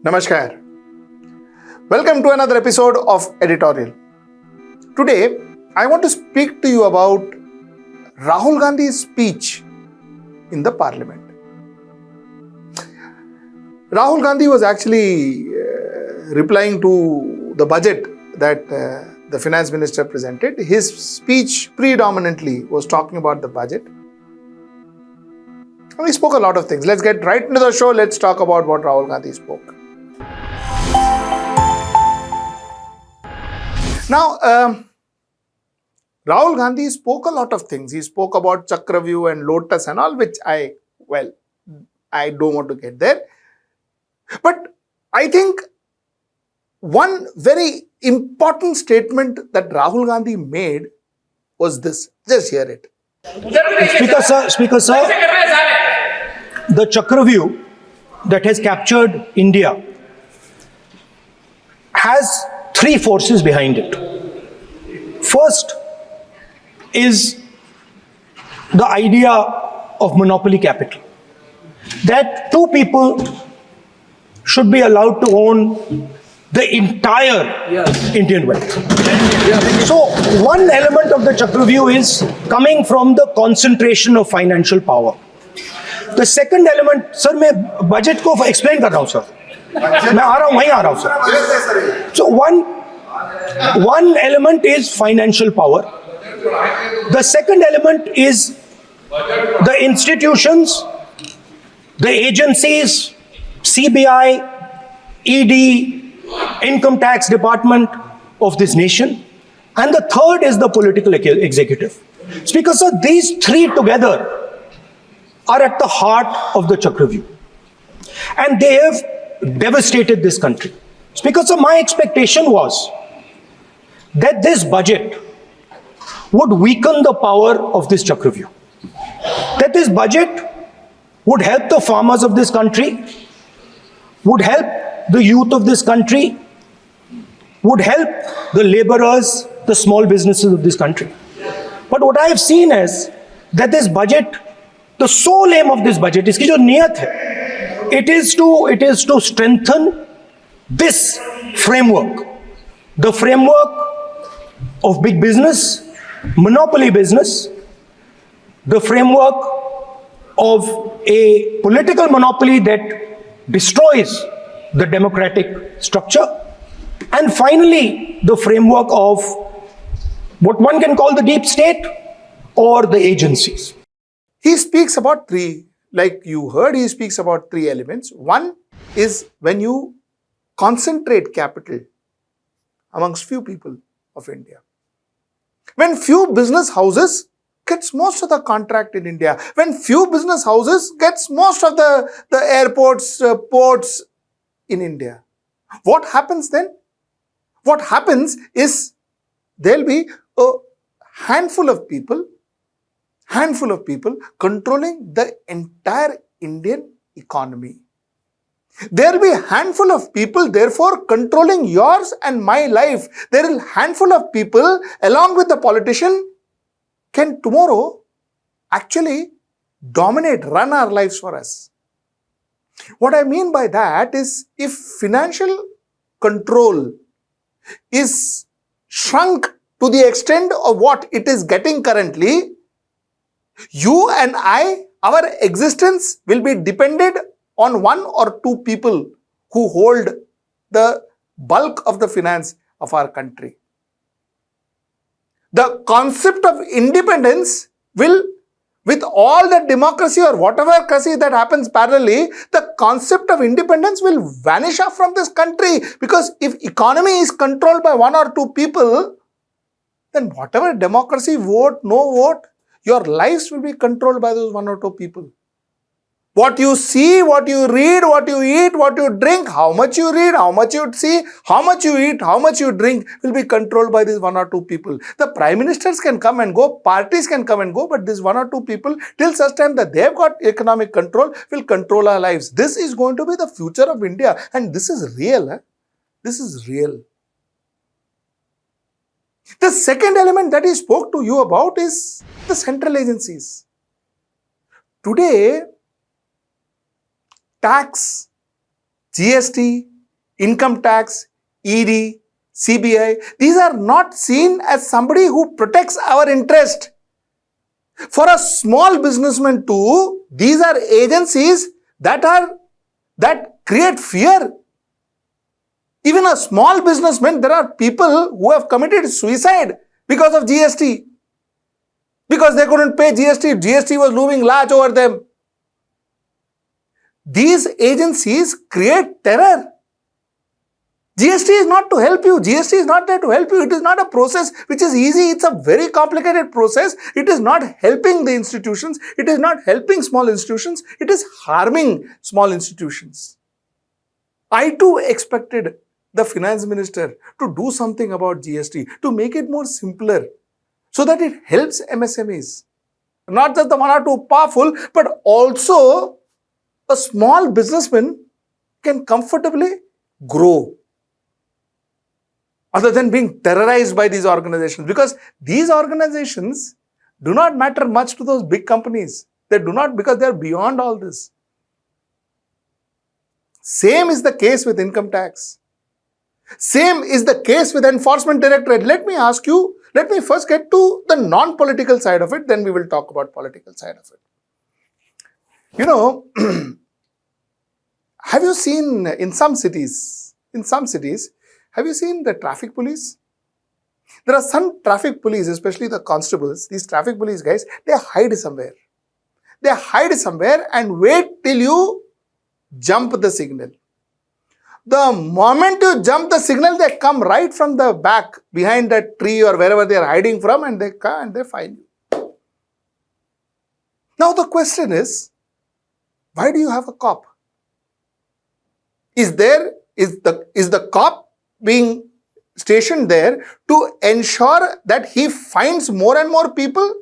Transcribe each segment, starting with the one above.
Namaskar. Welcome to another episode of Editorial. Today, I want to speak to you about Rahul Gandhi's speech in the parliament. Rahul Gandhi was actually replying to the budget that the finance minister presented. His speech predominantly was talking about the budget. We spoke a lot of things. Let's get right into the show. Let's talk about what Rahul Gandhi spoke. Now, Rahul Gandhi spoke a lot of things. He spoke about Chakravyuh and Lotus and all, which I don't want to get there. But I think one very important statement that Rahul Gandhi made was this. Just hear it. Speaker sir, the Chakravyuh that has captured India has three forces behind it. First is the idea of monopoly capital, that two people should be allowed to own the entire Indian wealth. So one element of the Chakravyuh is coming from the concentration of financial power. The second element, sir, मैं budget को explain कर रहा हूँ, sir. मैं आ रहा हूँ, वहीं आ रहा हूँ, sir. So one element is financial power. The second element is the institutions, the agencies, CBI, ED, Income Tax Department of this nation. And the third is the political executive. Speaker, sir, these three together are at the heart of the Chakravyuh. And they have devastated this country. Speaker, sir, my expectation was that this budget would weaken the power of this Chakravyuh. That this budget would help the farmers of this country, would help the youth of this country, would help the laborers, the small businesses of this country. But what I have seen is that this budget, the sole aim of this budget, इसकी जो नियत है, it is to strengthen this framework, the framework of big business, monopoly business, the framework of a political monopoly that destroys the democratic structure, and finally the framework of what one can call the deep state or the agencies. He speaks about three, like you heard, he speaks about three elements. One is when you concentrate capital amongst few people of India. When few business houses gets most of the contract in India. When few business houses gets most of the airports, ports in India. What happens then? What happens is there'll be a handful of people controlling the entire Indian economy. There will be a handful of people, therefore, controlling yours and my life. There will be a handful of people, along with the politician, can tomorrow actually dominate, run our lives for us. What I mean by that is, if financial control is shrunk to the extent of what it is getting currently, you and I, our existence will be dependent on one or two people who hold the bulk of the finance of our country. The concept of independence will, with all the democracy or whatever crazy that happens parallelly, the concept of independence will vanish off from this country, because if economy is controlled by one or two people, then whatever democracy, vote, no vote, your lives will be controlled by those one or two people. What you see, what you read, what you eat, what you drink, how much you read, how much you see, how much you eat, how much you drink will be controlled by these one or two people. The prime ministers can come and go, parties can come and go, but these one or two people, till such time that they've got economic control, will control our lives. This is going to be the future of India, and this is real. This is real. The second element that he spoke to you about is the central agencies. Today, tax GST, income tax, ED, CBI, these are not seen as somebody who protects our interest. For a small businessman too, these are agencies that create fear. Even a small businessman, there are people who have committed suicide because of GST. Because they couldn't pay GST. GST was looming large over them. These agencies create terror. GST is not to help you. GST is not there to help you. It is not a process which is easy. It's a very complicated process. It is not helping the institutions. It is not helping small institutions. It is harming small institutions. I too expected the finance minister to do something about GST, to make it more simpler, so that it helps MSMEs. Not just the one or two powerful, but also a small businessman can comfortably grow, other than being terrorized by these organizations. Because these organizations do not matter much to those big companies. They do not, because they are beyond all this. Same is the case with income tax. Same is the case with Enforcement Directorate. Let me ask you, let me first get to the non-political side of it, then we will talk about political side of it. You know, have you seen in some cities, have you seen the traffic police? There are some traffic police, especially the constables, these traffic police guys, they hide somewhere. They hide somewhere and wait till you jump the signal. The moment you jump the signal, they come right from the back, behind that tree or wherever they are hiding from, and they come and they find you. Now the question is, why do you have a cop? Is the cop being stationed there to ensure that he finds more and more people?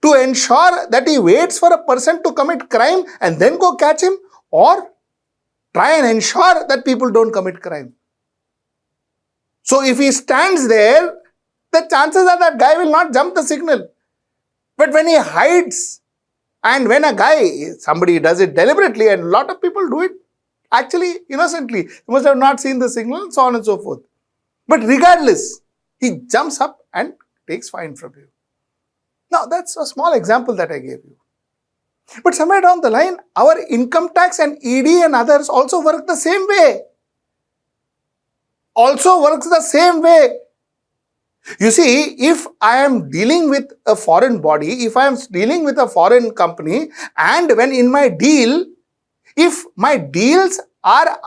To ensure that he waits for a person to commit crime and then go catch him? Or try and ensure that people don't commit crime? So if he stands there, the chances are that guy will not jump the signal. But when he hides, and when somebody does it deliberately, and a lot of people do it actually innocently, he must have not seen the signal, so on and so forth. But regardless, he jumps up and takes fine from you. Now that's a small example that I gave you. But somewhere down the line, our income tax and ED and others also work the same way. You see, if I am dealing with a foreign body, if I am dealing with a foreign company, and when in my deal, if my deals are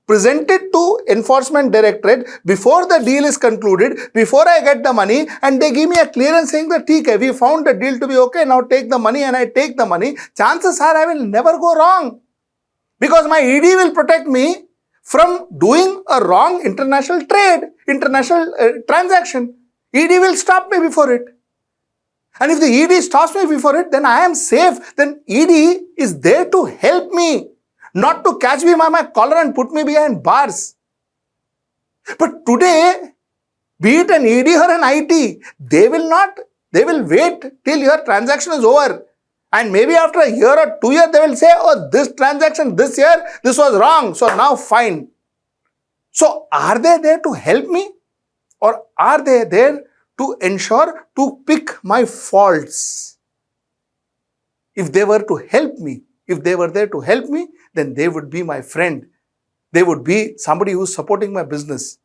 presented to Enforcement Directorate before the deal is concluded, before I get the money, and they give me a clearance saying that, okay, we found the deal to be okay, now take the money, and I take the money, chances are I will never go wrong. Because my ED will protect me from doing a wrong international transaction. ED will stop me before it. And if the ED stops me before it, then I am safe. Then ED is there to help me, not to catch me by my collar and put me behind bars. But today, be it an ED or an IT, they will wait till your transaction is over. And maybe after a year or 2 years, they will say, oh, this transaction this year, this was wrong, so now fine. So are they there to help me? Or are they there to ensure, to pick my faults? If they were to help me, if they were there to help me, then they would be my friend. They would be somebody who is supporting my business.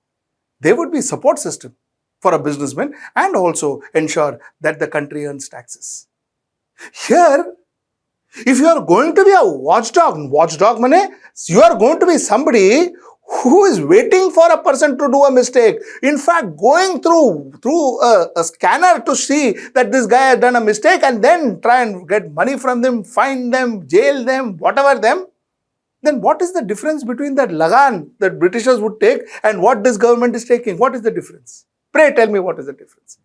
They would be support system for a businessman and also ensure that the country earns taxes. Here, if you are going to be a watchdog mane, you are going to be somebody who is waiting for a person to do a mistake. In fact, going through a scanner to see that this guy has done a mistake and then try and get money from them, fine them, jail them, whatever them. Then what is the difference between that lagan that Britishers would take and what this government is taking? What is the difference? Pray tell me what is the difference.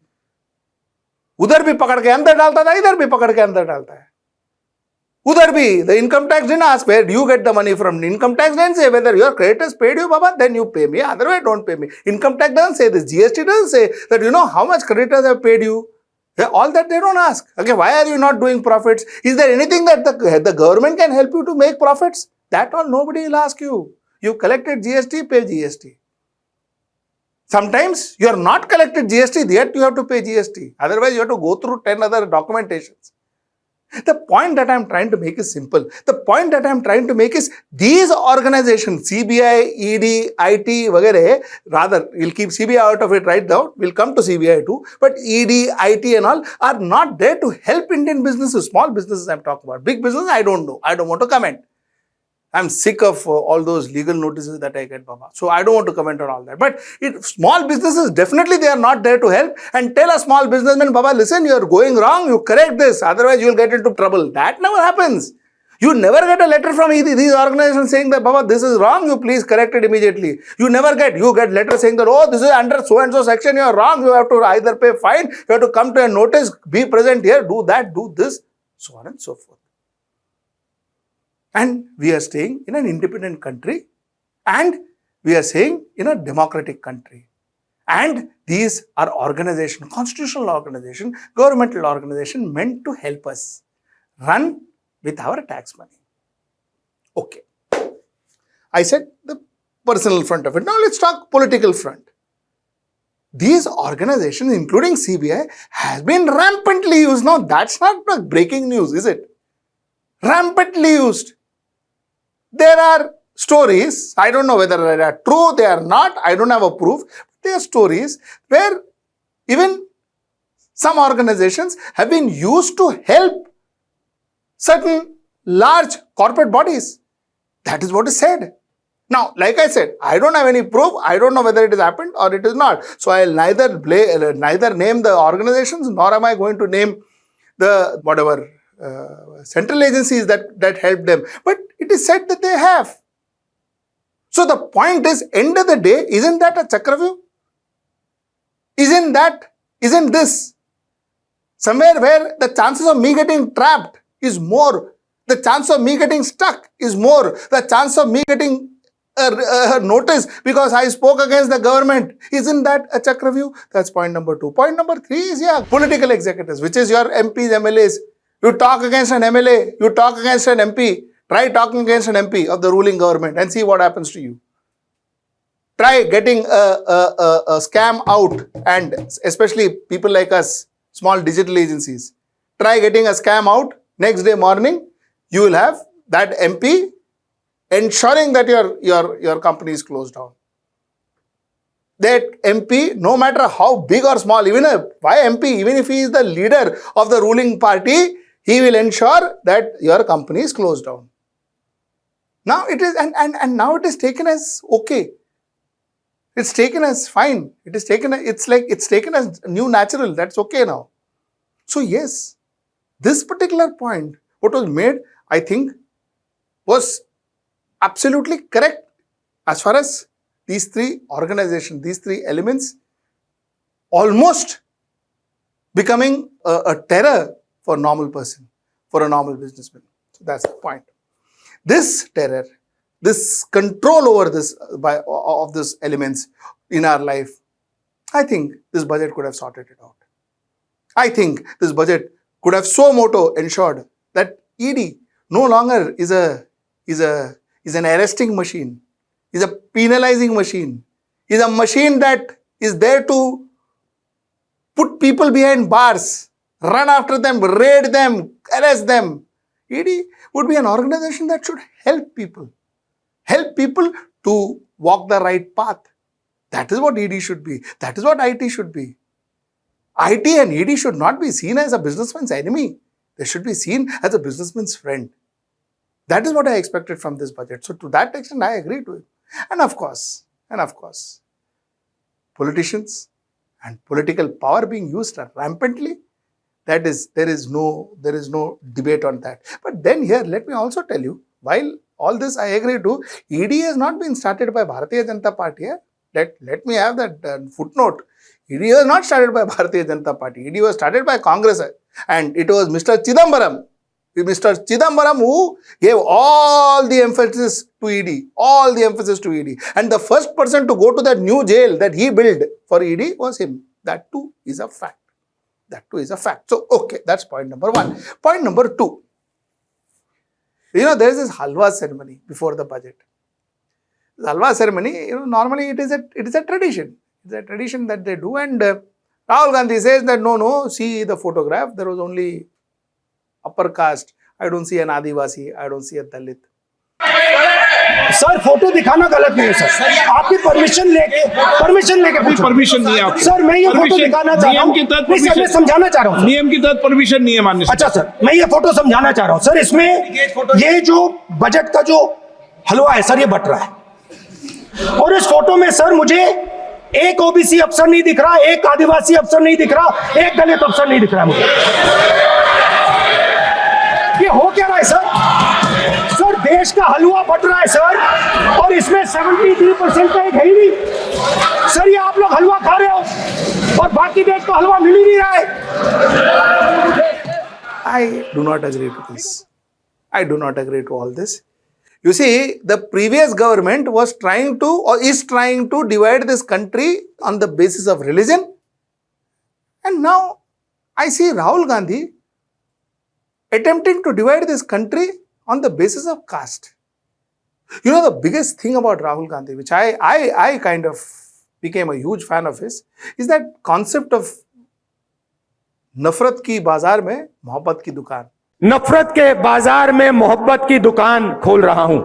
उधर भी पकड़ के अंदर डालता था, इधर भी पकड़ के अंदर डालता है. Udhar bhi, the income tax didn't ask where do you get the money from. Income tax didn't say whether your creditors paid you, Baba, then you pay me. Otherwise, don't pay me. Income tax doesn't say this. GST doesn't say that you know how much creditors have paid you. All that they don't ask. Okay, why are you not doing profits? Is there anything that the government can help you to make profits? That all nobody will ask you. You collected GST, pay GST. Sometimes you are not collected GST, yet you have to pay GST. Otherwise, you have to go through 10 other documentations. The point that I am trying to make is simple. The point that I am trying to make is these organizations, CBI, ED, IT, vagare, rather, we'll keep CBI out of it right now. We'll come to CBI too. But ED, IT and all are not there to help Indian businesses, small businesses I'm talking about. Big business, I don't know. I don't want to comment. I'm sick of all those legal notices that I get, Baba. So I don't want to comment on all that. But small businesses, definitely they are not there to help. And tell a small businessman, Baba, listen, you are going wrong. You correct this. Otherwise, you will get into trouble. That never happens. You never get a letter from these organizations saying that, Baba, this is wrong. You please correct it immediately. You never get. You get letters saying that, oh, this is under so-and-so section. You are wrong. You have to either pay fine. You have to come to a notice. Be present here. Do that. Do this. So on and so forth. And we are staying in an independent country and we are staying in a democratic country. And these are organizations, constitutional organization, governmental organization meant to help us run with our tax money. Okay. I said the personal front of it. Now let's talk political front. These organizations, including CBI, has been rampantly used. Now that's not breaking news, is it? Rampantly used. There are stories, I don't know whether they are true, they are not, I don't have a proof. There are stories where even some organizations have been used to help certain large corporate bodies. That is what is said. Now, like I said, I don't have any proof. I don't know whether it has happened or it is not. So I'll neither name the organizations nor am I going to name the whatever central agencies that help them. But it is said that they have. So the point is, end of the day, isn't that a Chakravyuh? Isn't this somewhere where the chances of me getting trapped is more, the chance of me getting stuck is more, the chance of me getting a notice because I spoke against the government, isn't that a Chakravyuh? That's point number 2. Point number 3 is, political executives, which is your MPs, MLAs. You talk against an MLA, you talk against an MP, try talking against an MP of the ruling government and see what happens to you. Try getting a scam out, and especially people like us, small digital agencies. Try getting a scam out, next day morning, you will have that MP ensuring that your company is closed down. That MP, no matter how big or small, even even if he is the leader of the ruling party, he will ensure that your company is closed down. Now it is, and now it is taken as okay. It's taken as fine. It's taken as new natural. That's okay now. So yes, this particular point, what was made, I think, was absolutely correct as far as these 3 organizations, these 3 elements almost becoming a terror for a normal person, for a normal businessman. So that's the point. This terror, this control over of these elements in our life, I think this budget could have sorted it out. I think this budget could have so moto ensured that ED no longer is an arresting machine, is a penalizing machine, is a machine that is there to put people behind bars, run after them, raid them, arrest them. ED would be an organization that should help people to walk the right path. That is what ED should be. That is what IT should be. IT and ED should not be seen as a businessman's enemy. They should be seen as a businessman's friend. That is what I expected from this budget. So to that extent, I agree to it. And of course, politicians and political power being used rampantly, there is no debate on that. But then here, let me also tell you, while all this I agree to, ED has not been started by Bharatiya Janata Party. Let me have that footnote. ED was not started by Bharatiya Janata Party. ED was started by Congress, and it was Mr. Chidambaram who gave all the emphasis to ED, And the first person to go to that new jail that he built for ED was him. That too is a fact. So, okay, that's point number 1. Point number 2. There is this halwa ceremony before the budget. halwa ceremony, normally it is a tradition. It's a tradition that they do, and Rahul Gandhi says that no, see the photograph, there was only upper caste. I don't see an Adivasi, I don't see a Dalit. Sir photo दिखाना गलत नहीं है sir, आपकी permission लेके permission नहीं है आपको। Sir मैं ये फोटो दिखाना चाह रहा हूँ, नहीं सर मैं समझाना चाह रहा हूँ, नियम के तहत परमिशन नहीं है माननीय। अच्छा सर मैं ये फोटो समझाना चाह रहा हूँ सर, इसमें ये जो बजट का जो हलवा है सर ये बट रहा है, और इस फोटो में सर मुझे एक ओबीसी अफसर नहीं दिख रहा, एक आदिवासी अफसर नहीं दिख रहा, एक दलित अफसर नहीं दिख रहा मुझे। ये हो क्या रहा है सर देश का हलवा बट रहा है सर, और इसमें 73% का एक है ही नहीं सर। ये आप लोग हलवा खा रहे हो और बाकी देश को हलवा मिल ही नहीं रहा है। I do not agree to this. I do not agree to all this. You see, the previous government was trying to, or is trying to, divide this country on the basis of religion. And now I see Rahul Gandhi attempting to divide this country on the basis of caste. The biggest thing about Rahul Gandhi, which I kind of became a huge fan of his, is that concept of नफरत की बाजार में मोहब्बत की दुकान। नफरत के बाजार में मोहब्बत की दुकान खोल रहा हूं।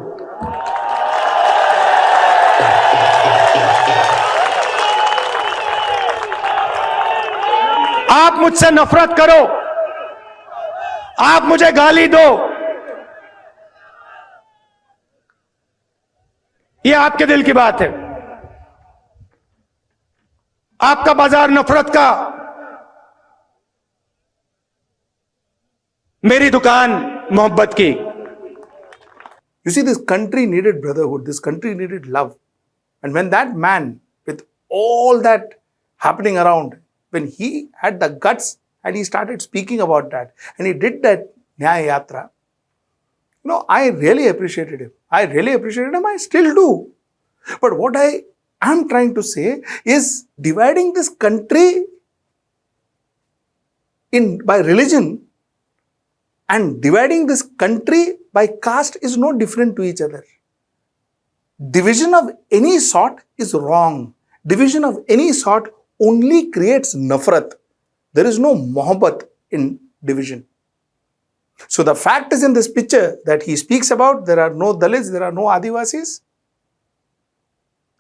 आप मुझसे नफरत करो, आप मुझे गाली दो, ये आपके दिल की बात है। आपका बाजार नफरत का, मेरी दुकान मोहब्बत की। You see, this country needed brotherhood, this country needed love. And when that man, with all that happening around, when he had the guts and he started speaking about that, and he did that Nyaya Yatra, I really appreciated him. I still do. But what I am trying to say is, dividing this country by religion and dividing this country by caste is no different to each other. Division of any sort is wrong. Division of any sort only creates nafrat. There is no mohabbat in division. So the fact is, in this picture that he speaks about, there are no Dalits, there are no Adivasis.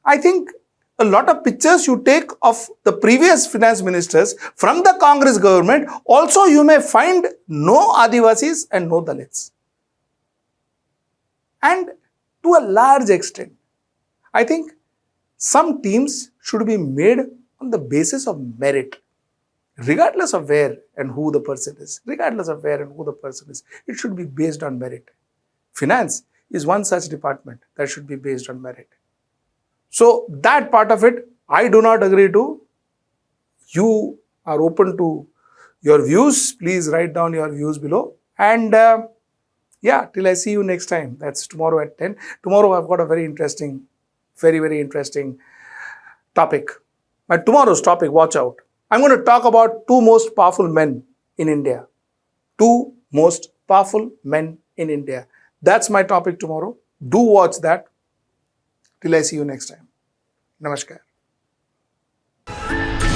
I think a lot of pictures you take of the previous finance ministers from the Congress government, also you may find no Adivasis and no Dalits. And to a large extent, I think some teams should be made on the basis of merit, regardless of where and who the person is. It should be based on merit. Finance is one such department that should be based on merit. So that part of it, I do not agree to. You are open to your views. Please write down your views below. And till I see you next time. That's tomorrow at 10. Tomorrow I've got a very interesting topic. But tomorrow's topic, watch out. I'm going to talk about two most powerful men in India. Two most powerful men in India. That's my topic tomorrow. Do watch that. Till I see you next time. Namaskar.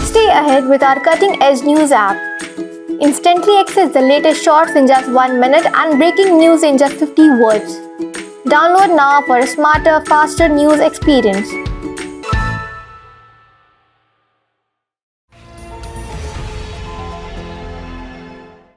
Stay ahead with our cutting-edge news app. Instantly access the latest shorts in just 1 minute and breaking news in just 50 words. Download now for a smarter, faster news experience.